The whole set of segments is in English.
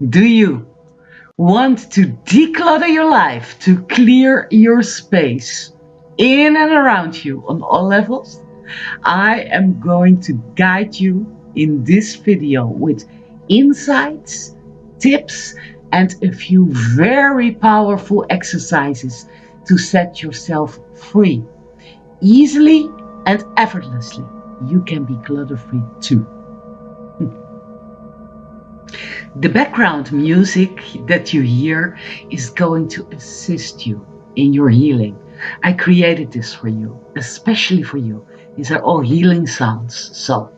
Do you want to declutter your life, to clear your space in and around you on all levels? I am going to guide you in this video with insights, tips, and a few very powerful exercises to set yourself free easily and effortlessly. You can be clutter free too. The background music that you hear is going to assist you in your healing. I created this for you, especially for you. These are all healing sounds. So,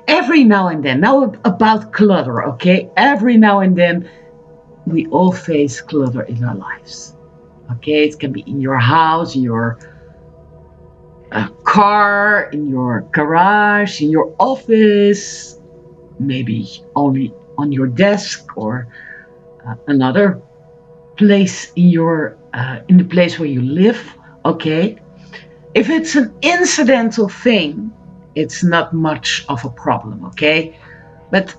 every now and then, now about clutter, okay? Every now and then, we all face clutter in our lives. Okay, it can be in your house, in your car, in your garage, in your office, maybe only on your desk or another place in the place where you live. Okay, if it's an incidental thing, it's not much of a problem. Okay, but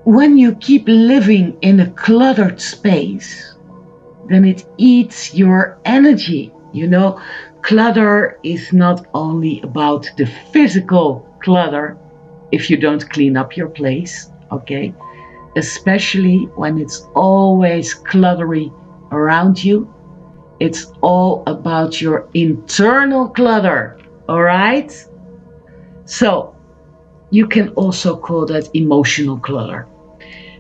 when you keep living in a cluttered space, then it eats your energy. You know, clutter is not only about the physical clutter if you don't clean up your place, okay? Especially when it's always cluttery around you. It's all about your internal clutter, all right? So you can also call that emotional clutter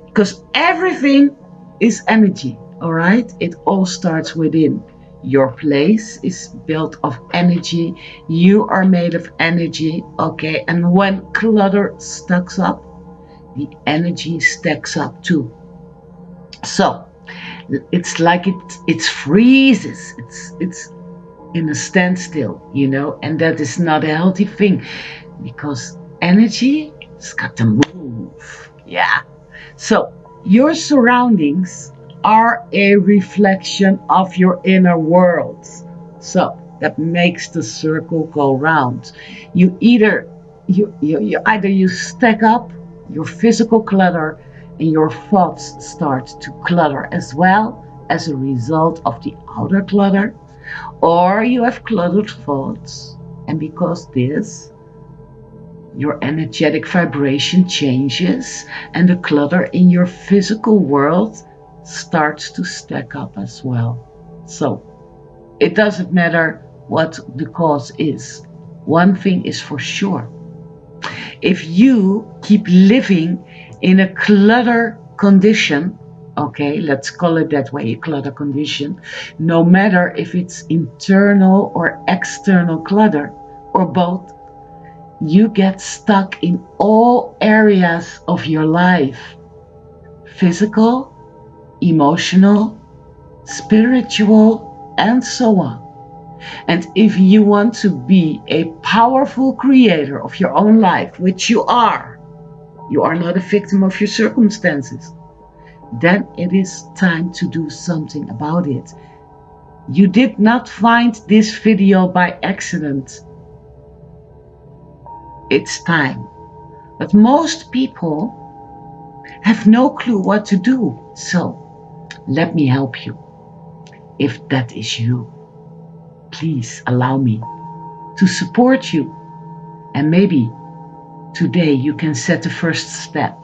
because everything is energy, all right? It all starts within. Your place is built of energy. You are made of energy, okay? And when clutter stacks up, the energy stacks up too. So it's like it freezes. It's in a standstill, you know, and that is not a healthy thing because energy has got to move. Yeah. So your surroundings are a reflection of your inner world. So that makes the circle go round. You either you stack up your physical clutter and your thoughts start to clutter as well as a result of the outer clutter, or you have cluttered thoughts, and because this your energetic vibration changes and the clutter in your physical world starts to stack up as well. So it doesn't matter what the cause is. One thing is for sure. If you keep living in a clutter condition, okay, let's call it that way, a clutter condition, no matter if it's internal or external clutter or both, you get stuck in all areas of your life: physical, emotional, spiritual, and so on. And if you want to be a powerful creator of your own life, which you are not a victim of your circumstances, then it is time to do something about it. You did not find this video by accident. It's time. But most people have no clue what to do. So let me help you. If that is you, please allow me to support you. And maybe today you can set the first step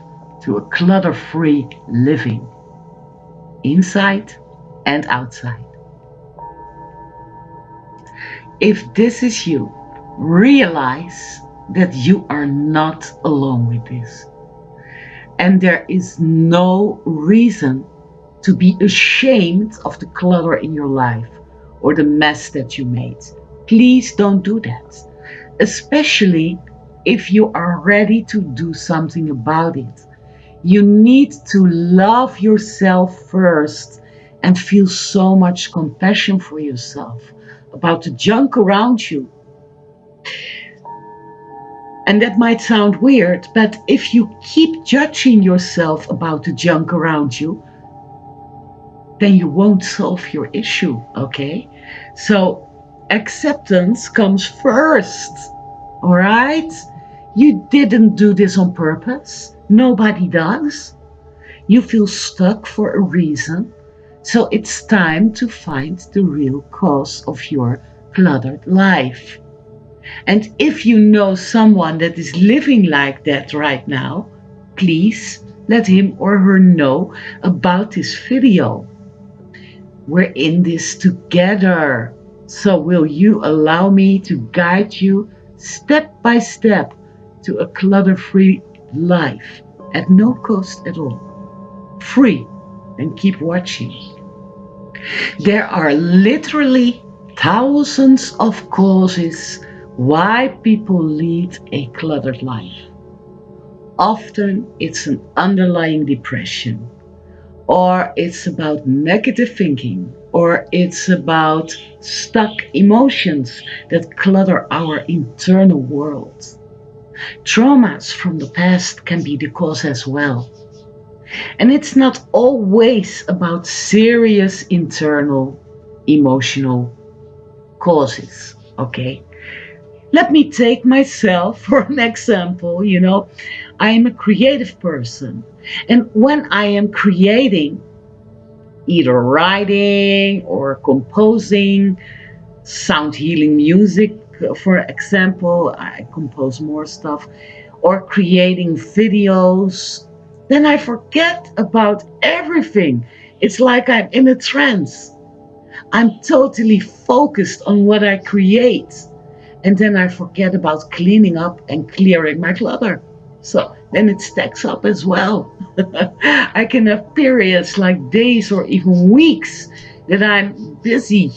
to a clutter-free living, inside and outside. If this is you, realize that you are not alone with this. And there is no reason to be ashamed of the clutter in your life or the mess that you made. Please don't do that, especially if you are ready to do something about it. You need to love yourself first and feel so much compassion for yourself about the junk around you. And that might sound weird, but if you keep judging yourself about the junk around you, then you won't solve your issue, okay? So acceptance comes first, all right? You didn't do this on purpose. Nobody does. You feel stuck for a reason, so it's time to find the real cause of your cluttered life. And if you know someone that is living like that right now, please let him or her know about this video. We're in this together. So will you allow me to guide you step by step to a clutter-free life at no cost at all? Free, and keep watching. There are literally thousands of causes why people lead a cluttered life. Often it's an underlying depression, or it's about negative thinking, or it's about stuck emotions that clutter our internal world. Traumas from the past can be the cause as well. And it's not always about serious internal emotional causes, okay? Let me take myself for an example. I am a creative person. And when I am creating, either writing or composing, sound healing music, for example, I compose more stuff, or creating videos, then I forget about everything. It's like I'm in a trance. I'm totally focused on what I create. And then I forget about cleaning up and clearing my clutter. So then it stacks up as well. I can have periods like days or even weeks that I'm busy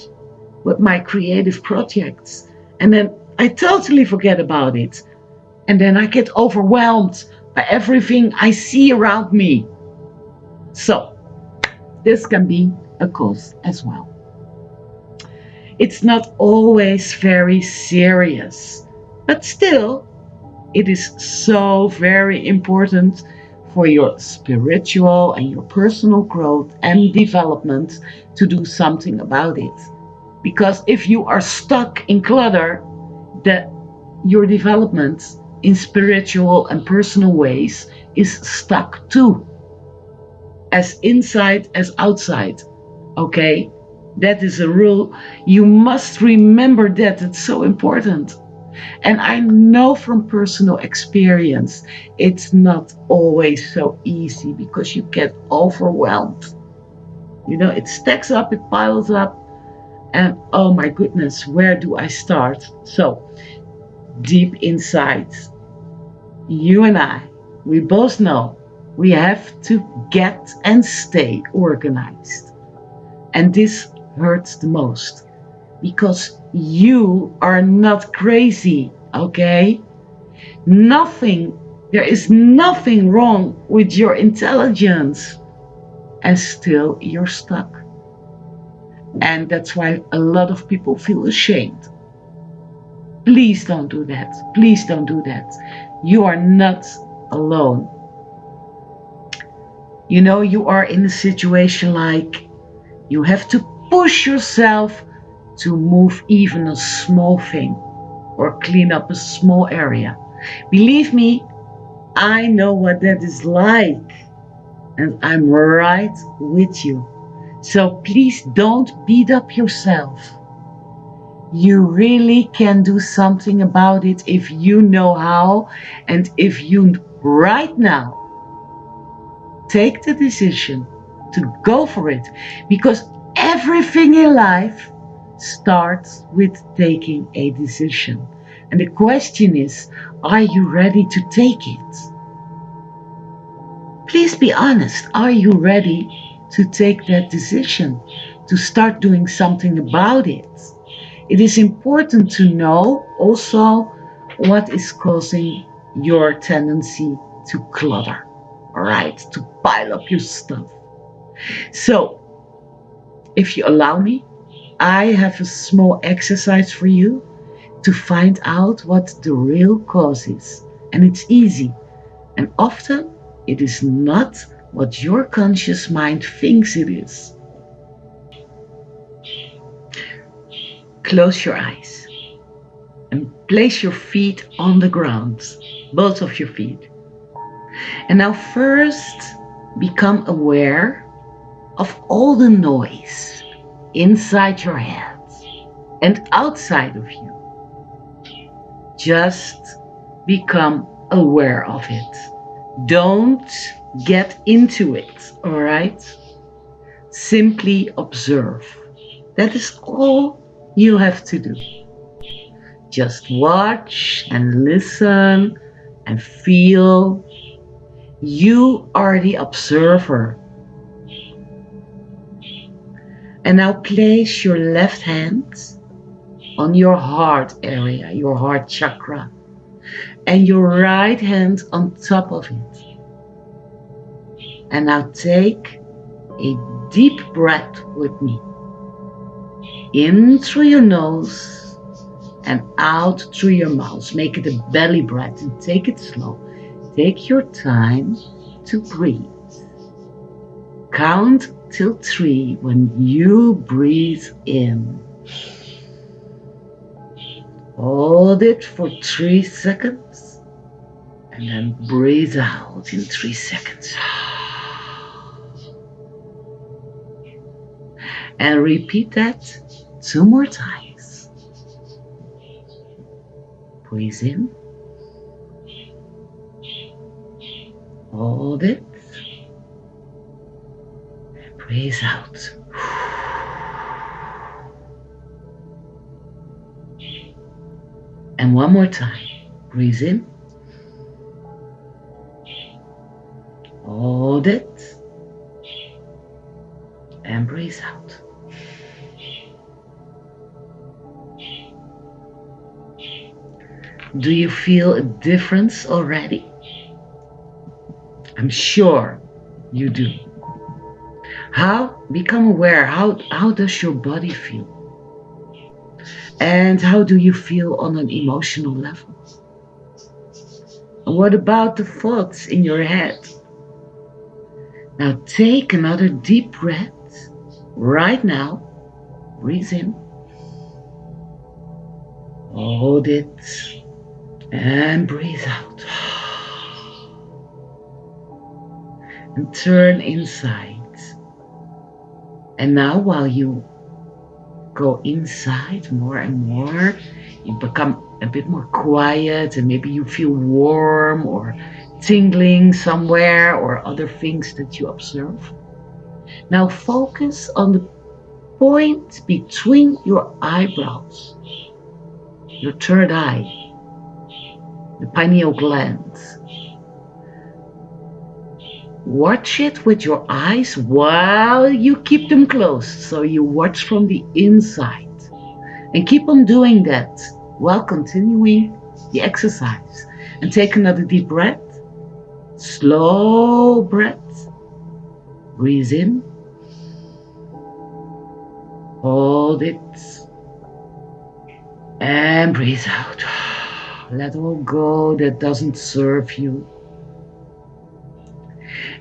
with my creative projects. And then I totally forget about it. And then I get overwhelmed by everything I see around me. So this can be a cause as well. It's not always very serious, but still, it is so very important for your spiritual and your personal growth and development to do something about it. Because if you are stuck in clutter, that your development in spiritual and personal ways is stuck too, as inside as outside. Okay? That is a rule. You must remember that. It's so important. And I know from personal experience, it's not always so easy because you get overwhelmed. It stacks up, it piles up, and oh my goodness, where do I start? So, deep inside, you and I, we both know we have to get and stay organized. And this hurts the most because you are not crazy, okay? There is nothing wrong with your intelligence, and still you're stuck. And that's why a lot of people feel ashamed. Please don't do that. Please don't do that. You are not alone. You are in a situation like you have to push yourself to move even a small thing or clean up a small area. Believe me, I know what that is like, and I'm right with you. So please don't beat up yourself. You really can do something about it if you know how, and if you right now take the decision to go for it, because everything in life starts with taking a decision. And the question is, are you ready to take it? Please be honest. Are you ready to take that decision, to start doing something about it? It is important to know also what is causing your tendency to clutter, all right, to pile up your stuff. So, if you allow me, I have a small exercise for you to find out what the real cause is. And it's easy. And often it is not what your conscious mind thinks it is. Close your eyes and place your feet on the ground, both of your feet. And now first, Become aware of all the noise inside your head and outside of you. Just become aware of it. Don't get into it, all right? Simply observe. That is all you have to do. Just watch and listen and feel. You are the observer. And now place your left hand on your heart area, your heart chakra, and your right hand on top of it. And now take a deep breath with me. In through your nose and out through your mouth. Make it a belly breath and take it slow. Take your time to breathe. Count till 3 when you breathe in. Hold it for 3 seconds and then breathe out in 3 seconds. And repeat that 2 more times. Breathe in. Hold it. Breathe out. And one more time. Breathe in. Hold it. And breathe out. Do you feel a difference already? I'm sure you do. Become aware, how does your body feel? And how do you feel on an emotional level? And what about the thoughts in your head? Now take another deep breath right now. Breathe in. Hold it. And breathe out. And turn inside. And now while you go inside more and more, you become a bit more quiet and maybe you feel warm or tingling somewhere or other things that you observe. Now focus on the point between your eyebrows, your third eye, the pineal gland. Watch it with your eyes while you keep them closed. So you watch from the inside. And keep on doing that while continuing the exercise. And take another deep breath. Slow breath. Breathe in. Hold it. And breathe out. Let all go that doesn't serve you.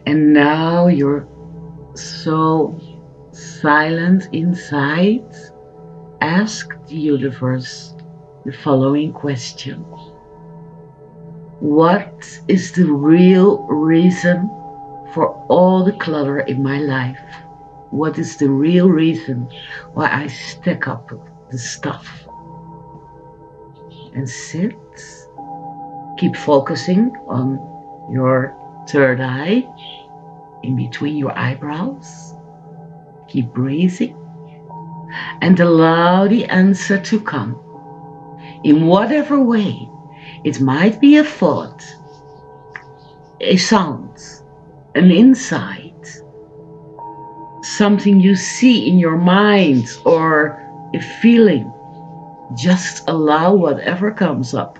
And now you're so silent inside. Ask the universe the following question. What is the real reason for all the clutter in my life? What is the real reason why I stack up the stuff? And sit. Keep focusing on your third eye, in between your eyebrows. Keep breathing and allow the answer to come. In whatever way, it might be a thought, a sound, an insight, something you see in your mind or a feeling. Just allow whatever comes up.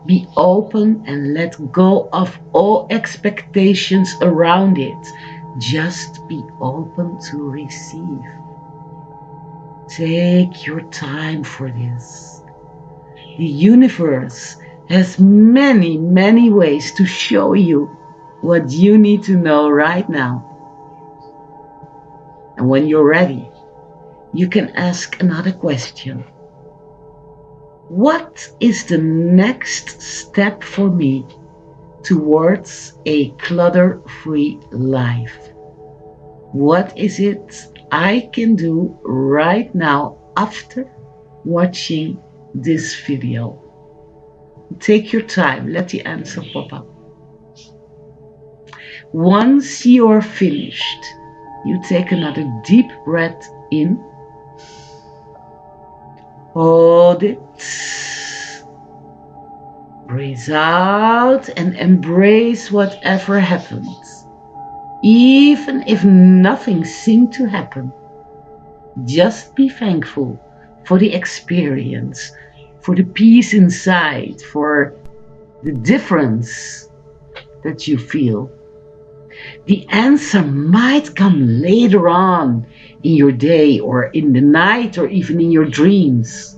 Be open and let go of all expectations around it. Just be open to receive. Take your time for this. The universe has many, many ways to show you what you need to know right now. And when you're ready, you can ask another question. What is the next step for me towards a clutter-free life? What is it I can do right now after watching this video? Take your time, let the answer pop up. Once you're finished, you take another deep breath in, hold it, breathe out, and embrace whatever happens. Even if nothing seemed to happen, just be thankful for the experience, for the peace inside, for the difference that you feel. The answer might come later on in your day or in the night or even in your dreams.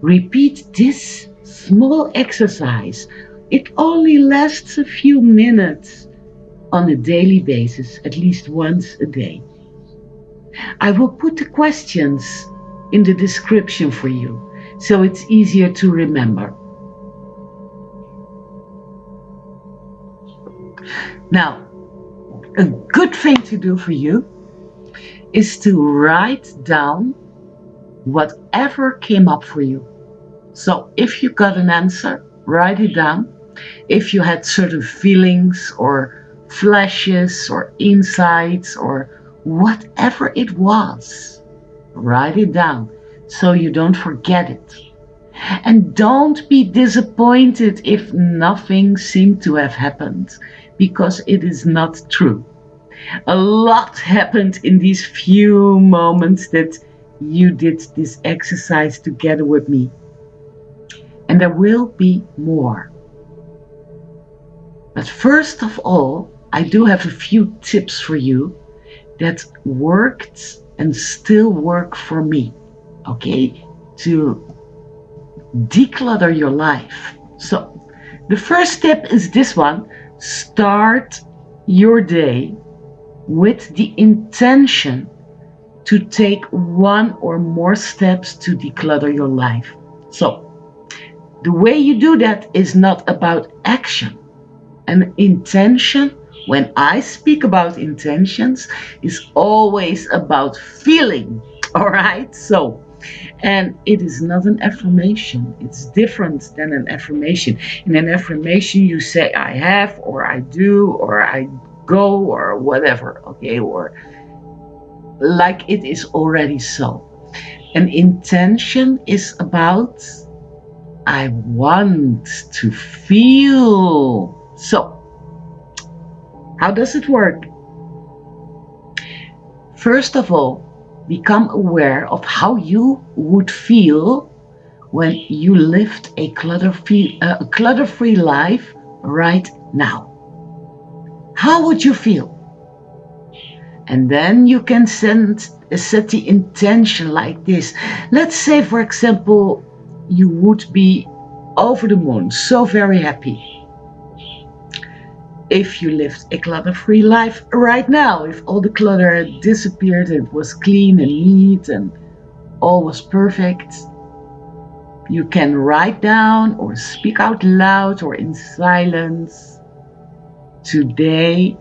Repeat this small exercise. It only lasts a few minutes on a daily basis, at least once a day. I will put the questions in the description for you, so it's easier to remember. Now, a good thing to do for you is to write down whatever came up for you. So if you got an answer, write it down. If you had certain feelings or flashes or insights or whatever it was, write it down so you don't forget it. And don't be disappointed if nothing seemed to have happened, because it is not true. A lot happened in these few moments that you did this exercise together with me. And there will be more. But first of all, I do have a few tips for you that worked and still work for me, okay, to declutter your life. So the first tip is this one: start your day with the intention to take one or more steps to declutter your life. So the way you do that is not about action. An intention, when I speak about intentions, is always about feeling, all right? So, and it is not an affirmation. It's different than an affirmation. In an affirmation, you say, I have, or I do, or I go, or whatever, okay? Or like it is already so. An intention is about, I want to feel. So, how does it work? First of all, become aware of how you would feel when you lived a clutter-free life right now. How would you feel? And then you can set the intention like this. Let's say, for example, you would be over the moon, so very happy, if you lived a clutter-free life right now, if all the clutter had disappeared, it was clean and neat and all was perfect. You can write down or speak out loud or in silence, today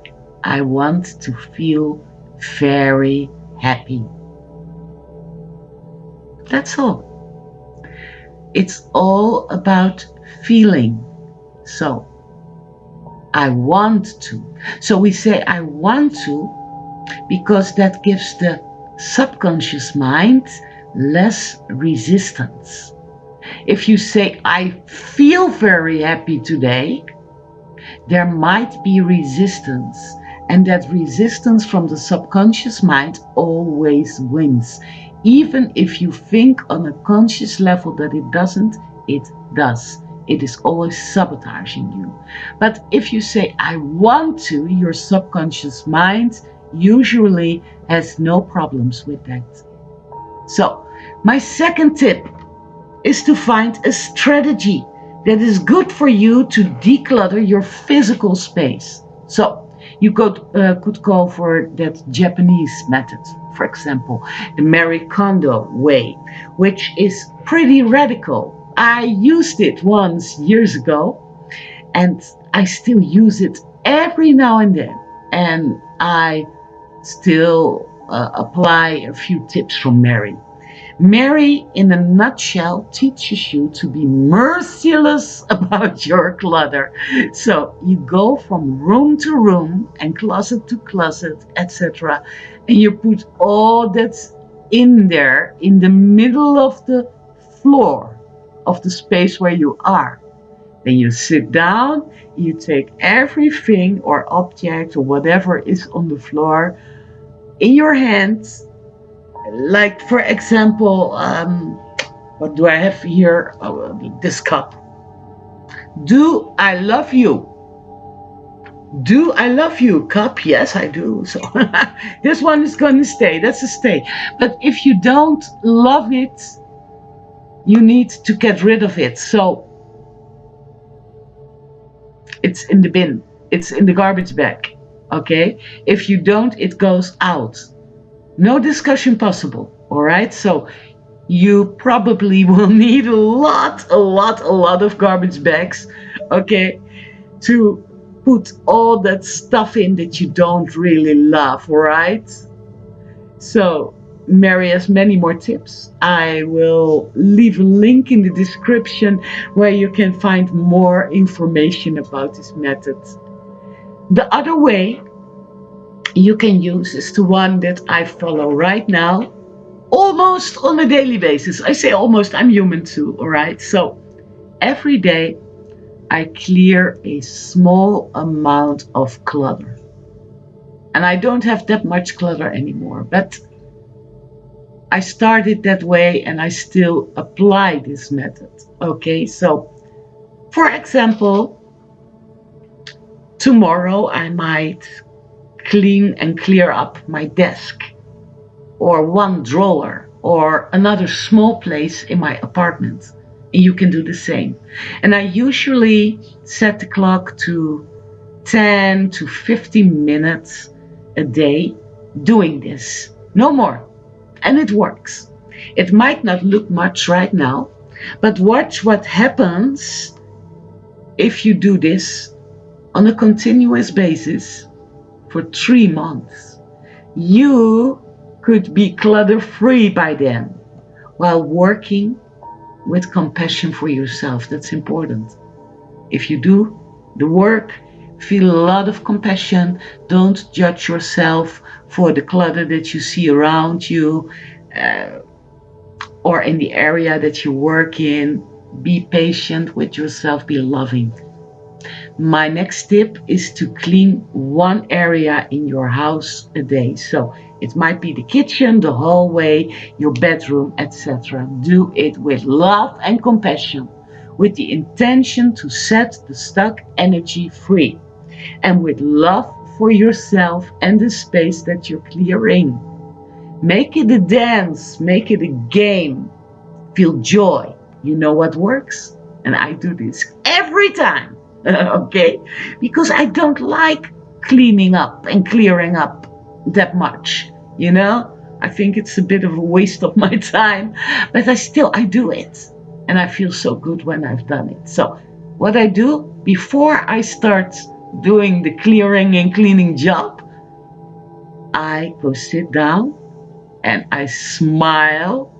I want to feel very happy. That's all. It's all about feeling. So, I want to. So we say I want to because that gives the subconscious mind less resistance. If you say I feel very happy today, there might be resistance, and that resistance from the subconscious mind always wins. Even if you think on a conscious level that it doesn't, it does. It is always sabotaging you. But if you say, I want to, your subconscious mind usually has no problems with that. So, my second tip is to find a strategy that is good for you to declutter your physical space. So, you could call for that Japanese method, for example, the Marie Kondo way, which is pretty radical. I used it once years ago, and I still use it every now and then. And I still apply a few tips from Mary. Mary, in a nutshell, teaches you to be merciless about your clutter. So you go from room to room and closet to closet, etc. And you put all that's in there in the middle of the floor of the space where you are. Then you sit down, you take everything or object or whatever is on the floor in your hands. Like, for example, what do I have here? This cup. Do I love you? Do I love you? Cup, yes, I do. So this one is going to stay. That's a stay. But if you don't love it, you need to get rid of it. So it's in the bin. It's in the garbage bag. Okay? If you don't, it goes out. No discussion possible. All right? So you probably will need a lot of garbage bags, okay, to put all that stuff in that you don't really love, right? So Mary has many more tips. I will leave a link in the description where you can find more information about this method. The other way you can use is the one that I follow right now, almost on a daily basis. I say almost, I'm human too, all right? So every day I clear a small amount of clutter. And I don't have that much clutter anymore, but I started that way and I still apply this method. Okay, so for example, tomorrow I might clean and clear up my desk, or one drawer, or another small place in my apartment. And you can do the same. And I usually set the clock to 10 to 15 minutes a day doing this. No more. And it works. It might not look much right now, but watch what happens if you do this on a continuous basis for 3 months. You could be clutter-free by then, while working with compassion for yourself. That's important. If you do the work, feel a lot of compassion. Don't judge yourself for the clutter that you see around you, or in the area that you work in. Be patient with yourself, be loving. My next tip is to clean one area in your house a day. So it might be the kitchen, the hallway, your bedroom, etc. Do it with love and compassion, with the intention to set the stuck energy free, and with love for yourself and the space that you're clearing. Make it a dance, make it a game. Feel joy. You know what works? And I do this every time. Okay? Because I don't like cleaning up and clearing up that much. You know? I think it's a bit of a waste of my time. But I do it. And I feel so good when I've done it. So what I do before I start doing the clearing and cleaning job, I go sit down and I smile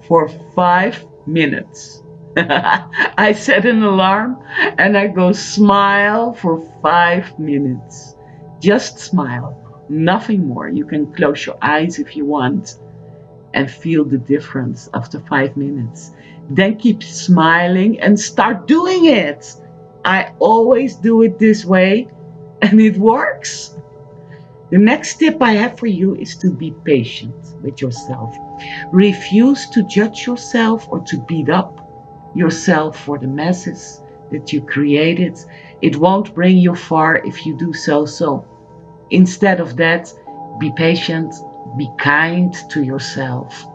for 5 minutes. I set an alarm and I go smile for 5 minutes. Just smile, nothing more. You can close your eyes if you want and feel the difference after 5 minutes. Then keep smiling and start doing it. I always do it this way and it works. The next tip I have for you is to be patient with yourself. Refuse to judge yourself or to beat up yourself for the messes that you created. It won't bring you far if you do so. So instead of that, be patient, be kind to yourself.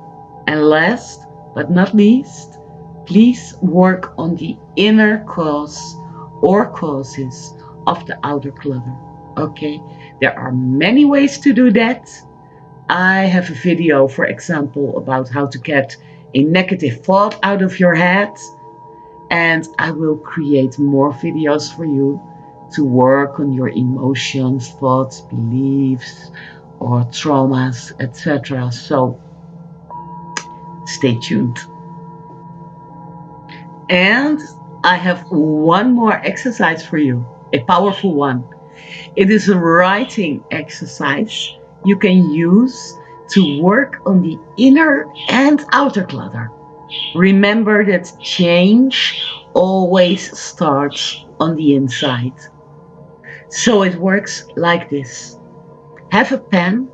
And last but not least, please work on the inner cause or causes of the outer clutter. Okay, there are many ways to do that. I have a video, for example, about how to get a negative thought out of your head. And I will create more videos for you to work on your emotions, thoughts, beliefs, or traumas, etc. So stay tuned. And I have one more exercise for you, a powerful one. It is a writing exercise you can use to work on the inner and outer clutter. Remember that change always starts on the inside. So it works like this. Have a pen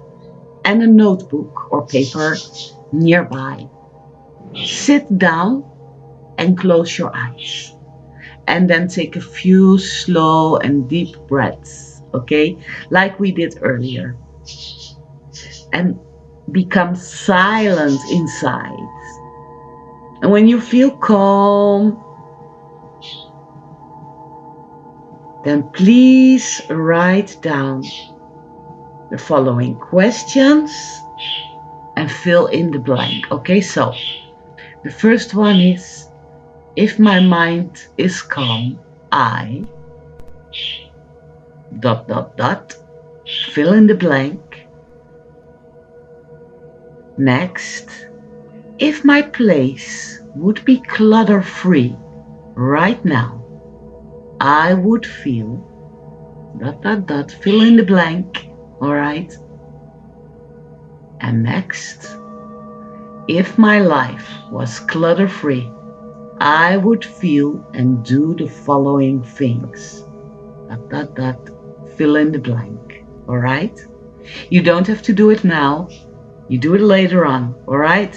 and a notebook or paper nearby. Sit down and close your eyes. And then take a few slow and deep breaths, okay? Like we did earlier. And become silent inside. And when you feel calm, then please write down the following questions and fill in the blank. Okay, so the first one is, if my mind is calm, I ... fill in the blank. Next, if my place would be clutter-free right now, I would feel ... fill in the blank. All right. And next, if my life was clutter-free, I would feel and do the following things. Fill in the blank. All right. You don't have to do it now. You do it later on. All right.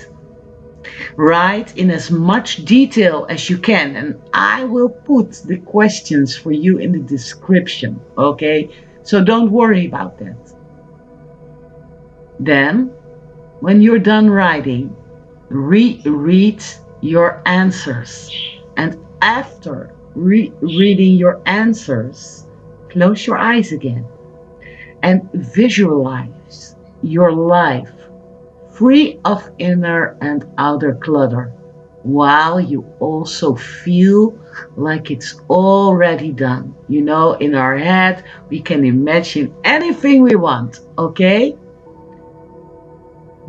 Write in as much detail as you can, and I will put the questions for you in the description, okay? So don't worry about that. Then, when you're done writing, reread your answers. And after reading your answers, close your eyes again and visualize your life free of inner and outer clutter, while you also feel like it's already done. You know, in our head, we can imagine anything we want, okay?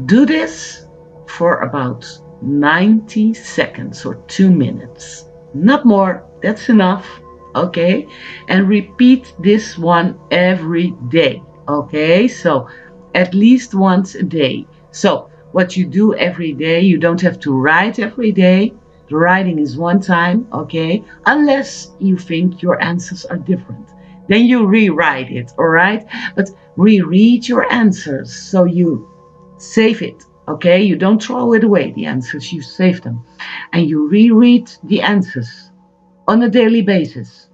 Do this for about 90 seconds or 2 minutes. Not more, that's enough, okay? And repeat this one every day, okay? So at least once a day. So what you do every day, you don't have to write every day. The writing is one time, okay? Unless you think your answers are different. Then you rewrite it, all right? But reread your answers so you save it, okay? You don't throw it away, the answers, you save them. And you reread the answers on a daily basis.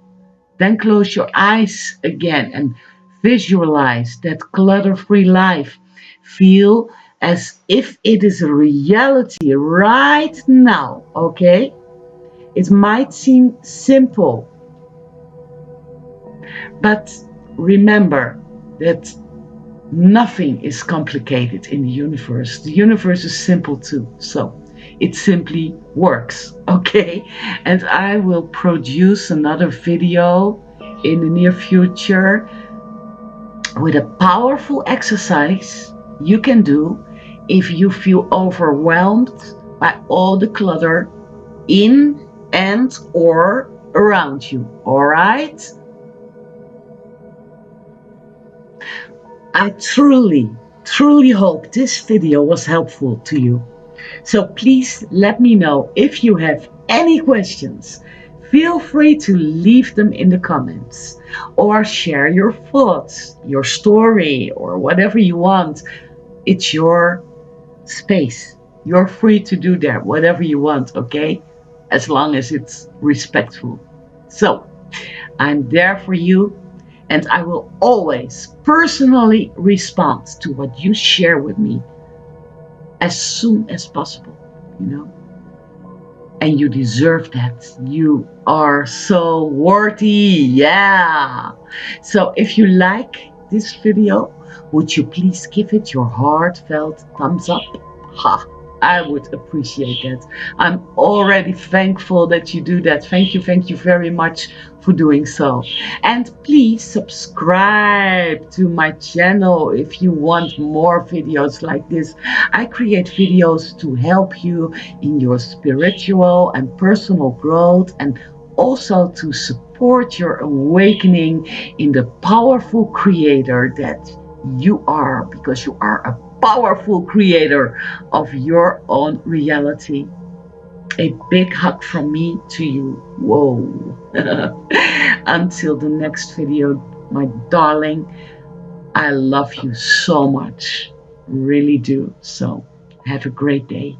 Then close your eyes again and visualize that clutter-free life. Feel as if it is a reality right now, okay? It might seem simple, but remember that nothing is complicated in the universe. The universe is simple too, so it simply works, okay? And I will produce another video in the near future with a powerful exercise you can do if you feel overwhelmed by all the clutter in and or around you, all right? I truly hope this video was helpful to you. So please let me know if you have any questions. Feel free to leave them in the comments or share your thoughts, your story, or whatever you want. It's your space. You're free to do that, whatever you want, okay? As long as it's respectful. So, I'm there for you, and I will always personally respond to what you share with me as soon as possible, you know? And you deserve that. You are so worthy, yeah. So if you like this video, would you please give it your heartfelt thumbs up? Ha! I would appreciate that. I'm already thankful that you do that. Thank you very much for doing so. And please subscribe to my channel if you want more videos like this. I create videos to help you in your spiritual and personal growth, and also to support your awakening in the powerful creator that you are, because you are a powerful creator of your own reality. A big hug from me to you. Whoa. Until the next video, my darling, I love you so much. Really do. So have a great day.